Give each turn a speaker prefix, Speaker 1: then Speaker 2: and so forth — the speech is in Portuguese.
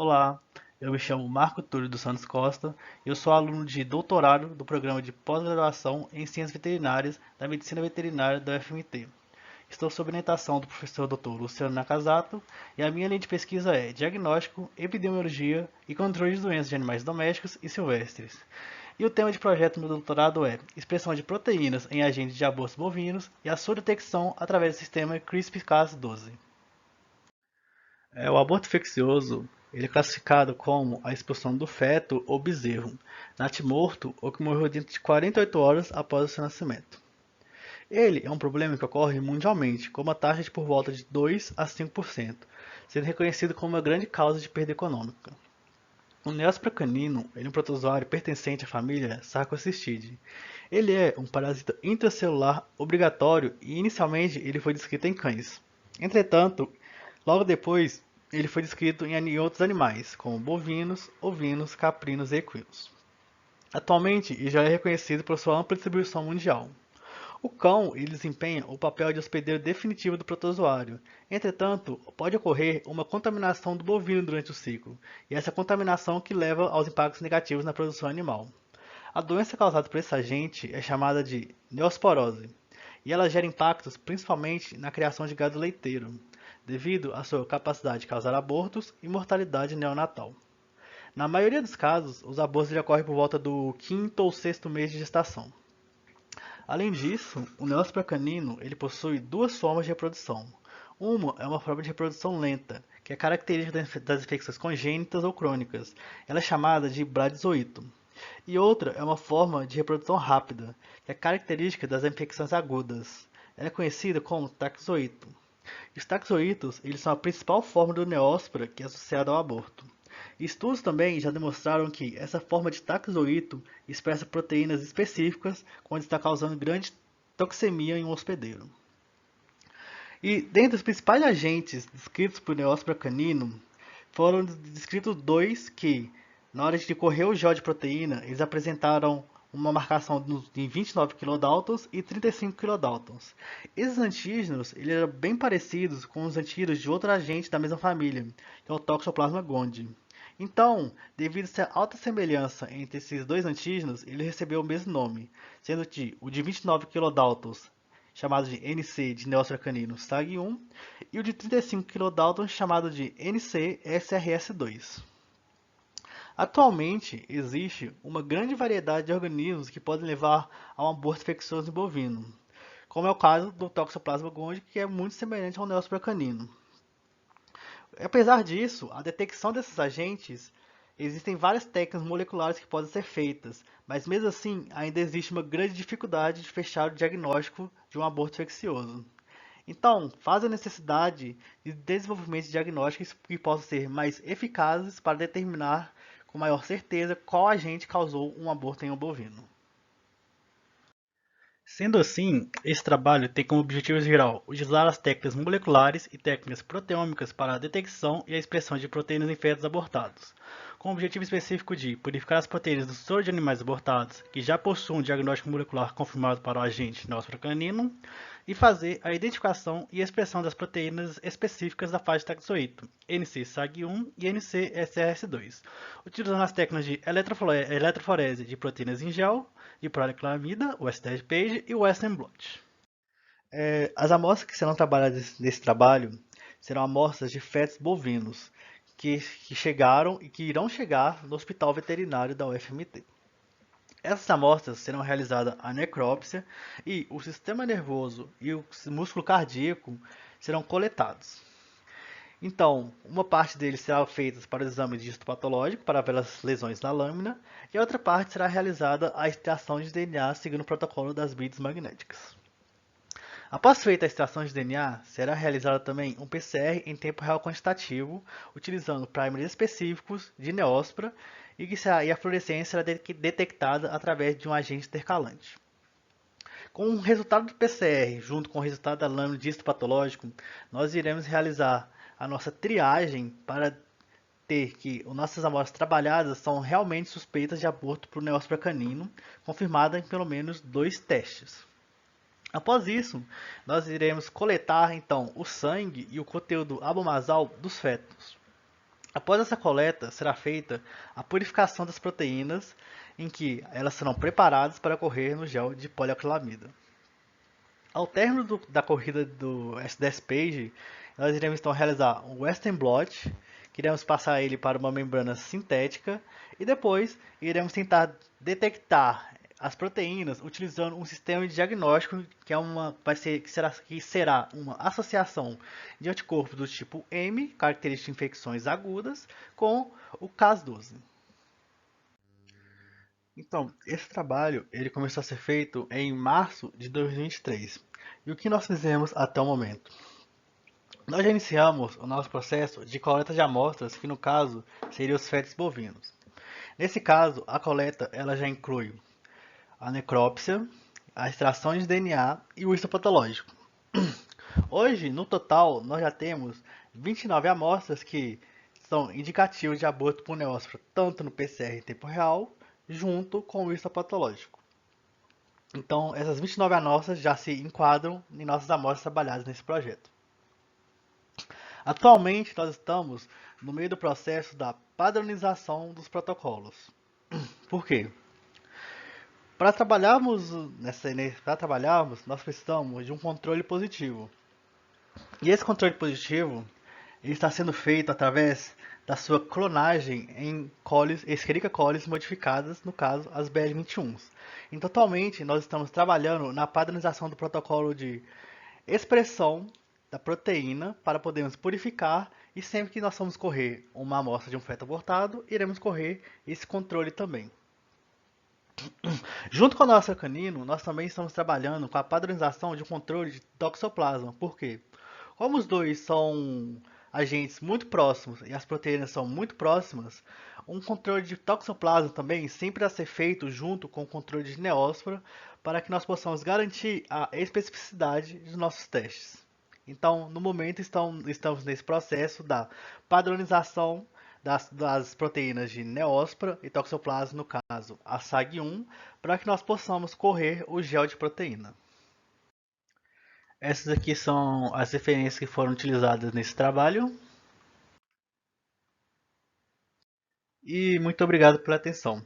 Speaker 1: Olá, eu me chamo Marco Túlio dos Santos Costa e eu sou aluno de doutorado do programa de pós-graduação em Ciências Veterinárias da Medicina Veterinária da UFMT. Estou sob orientação do professor Dr. Luciano Nakazato e a minha linha de pesquisa é Diagnóstico, Epidemiologia e Controle de Doenças de Animais Domésticos e Silvestres. E o tema de projeto do meu doutorado é Expressão de proteínas em agentes de abortos bovinos e a sua detecção através do sistema CRISPR-Cas12. O aborto infeccioso ele é classificado como a expulsão do feto ou bezerro, natimorto ou que morreu dentro de 48 horas após o seu nascimento. Ele é um problema que ocorre mundialmente, com uma taxa de por volta de 2 a 5%, sendo reconhecido como uma grande causa de perda econômica. O Neospora canino é um protozoário pertencente à família Sarcocystidae. Ele é um parasita intracelular obrigatório e inicialmente ele foi descrito em cães. Entretanto, logo depois ele foi descrito em outros animais, como bovinos, ovinos, caprinos e equinos. Atualmente, ele já é reconhecido por sua ampla distribuição mundial. O cão ele desempenha o papel de hospedeiro definitivo do protozoário. Entretanto, pode ocorrer uma contaminação do bovino durante o ciclo, e essa contaminação que leva aos impactos negativos na produção animal. A doença causada por esse agente é chamada de neosporose, e ela gera impactos principalmente na criação de gado leiteiro, devido à sua capacidade de causar abortos e mortalidade neonatal. Na maioria dos casos, os abortos já ocorrem por volta do quinto ou sexto mês de gestação. Além disso, o Neospora canino ele possui duas formas de reprodução. Uma é uma forma de reprodução lenta, que é característica das infecções congênitas ou crônicas. Ela é chamada de bradizoito. E outra é uma forma de reprodução rápida, que é característica das infecções agudas. Ela é conhecida como taxoito. Os taxoítos eles são a principal forma do neóspora que é associada ao aborto. Estudos também já demonstraram que essa forma de taxoíto expressa proteínas específicas quando está causando grande toxemia em um hospedeiro. E dentre os principais agentes descritos por Neospora canino, foram descritos dois que, na hora de correr o gel de proteína, eles apresentaram uma marcação de 29 kilodaltons e 35 kilodaltons. Esses antígenos eles eram bem parecidos com os antígenos de outro agente da mesma família, que é o Toxoplasma gondii. Então, devido a essa alta semelhança entre esses dois antígenos, ele recebeu o mesmo nome, sendo que o de 29 kilodaltons chamado de NC de Neospora canino SAG1 e o de 35 kilodaltons chamado de NC-SRS2. Atualmente, existe uma grande variedade de organismos que podem levar a um aborto infeccioso em bovino, como é o caso do Toxoplasma gondii, que é muito semelhante ao Neospora canino. Apesar disso, a detecção desses agentes, existem várias técnicas moleculares que podem ser feitas, mas mesmo assim ainda existe uma grande dificuldade de fechar o diagnóstico de um aborto infeccioso. Então, faz a necessidade de desenvolvimento de diagnósticos que possam ser mais eficazes para determinar com maior certeza qual agente causou um aborto em um bovino. Sendo assim, esse trabalho tem como objetivo geral utilizar as técnicas moleculares e técnicas proteômicas para a detecção e a expressão de proteínas em fetos abortados, com o objetivo específico de purificar as proteínas do soro de animais abortados que já possuem um diagnóstico molecular confirmado para o agente Nospora canino e fazer a identificação e expressão das proteínas específicas da fase de taxoíto, NC-SAG1 e NC-SRS2, utilizando as técnicas de eletroforese de proteínas em gel, de proleclamida, o STAG-PAGE e o Western blot. As amostras que serão trabalhadas nesse trabalho serão amostras de fetos bovinos que chegaram e que irão chegar no Hospital Veterinário da UFMT. Essas amostras serão realizadas a necrópsia e o sistema nervoso e o músculo cardíaco serão coletados. Então, uma parte deles será feita para o exame de histopatológico, para ver as lesões na lâmina, e a outra parte será realizada a extração de DNA seguindo o protocolo das beads magnéticas. Após feita a extração de DNA, será realizado também um PCR em tempo real quantitativo, utilizando primers específicos de Neospora e a fluorescência será detectada através de um agente intercalante. Com o resultado do PCR junto com o resultado da lâmina de histopatológico, nós iremos realizar a nossa triagem para ter que as nossas amostras trabalhadas são realmente suspeitas de aborto para o Neospora canino, confirmada em pelo menos 2 testes. Após isso, nós iremos coletar então o sangue e o conteúdo abomasal dos fetos. Após essa coleta, será feita a purificação das proteínas, em que elas serão preparadas para correr no gel de poliacrilamida. Ao término da corrida do SDS Page, nós iremos então realizar um Western blot, que iremos passar ele para uma membrana sintética e depois iremos tentar detectar as proteínas utilizando um sistema de diagnóstico que será uma associação de anticorpos do tipo M, característica de infecções agudas, com o Cas12. Então, esse trabalho ele começou a ser feito em março de 2023. E o que nós fizemos até o momento? Nós já iniciamos o nosso processo de coleta de amostras, que no caso seriam os fetos bovinos. Nesse caso, a coleta ela já inclui a necrópsia, a extração de DNA e o histopatológico. Hoje, no total, nós já temos 29 amostras que são indicativas de aborto por neóspora, tanto no PCR em tempo real, junto com o histopatológico. Então, essas 29 amostras já se enquadram em nossas amostras trabalhadas nesse projeto. Atualmente, nós estamos no meio do processo da padronização dos protocolos. Por quê? Para trabalharmos, nós precisamos de um controle positivo. E esse controle positivo ele está sendo feito através da sua clonagem em Escherichia coli modificadas, no caso, as BL21s. Então, atualmente, nós estamos trabalhando na padronização do protocolo de expressão da proteína para podermos purificar e sempre que nós formos correr uma amostra de um feto abortado, iremos correr esse controle também. Junto com o nosso canino, nós também estamos trabalhando com a padronização de um controle de toxoplasma. Por quê? Como os dois são agentes muito próximos e as proteínas são muito próximas, um controle de toxoplasma também sempre a ser feito junto com o controle de neóspora para que nós possamos garantir a especificidade dos nossos testes. Então, no momento, estamos nesse processo da padronização das proteínas de neóspora e toxoplasma, no caso, a SAG1, para que nós possamos correr o gel de proteína. Essas aqui são as referências que foram utilizadas nesse trabalho. E muito obrigado pela atenção.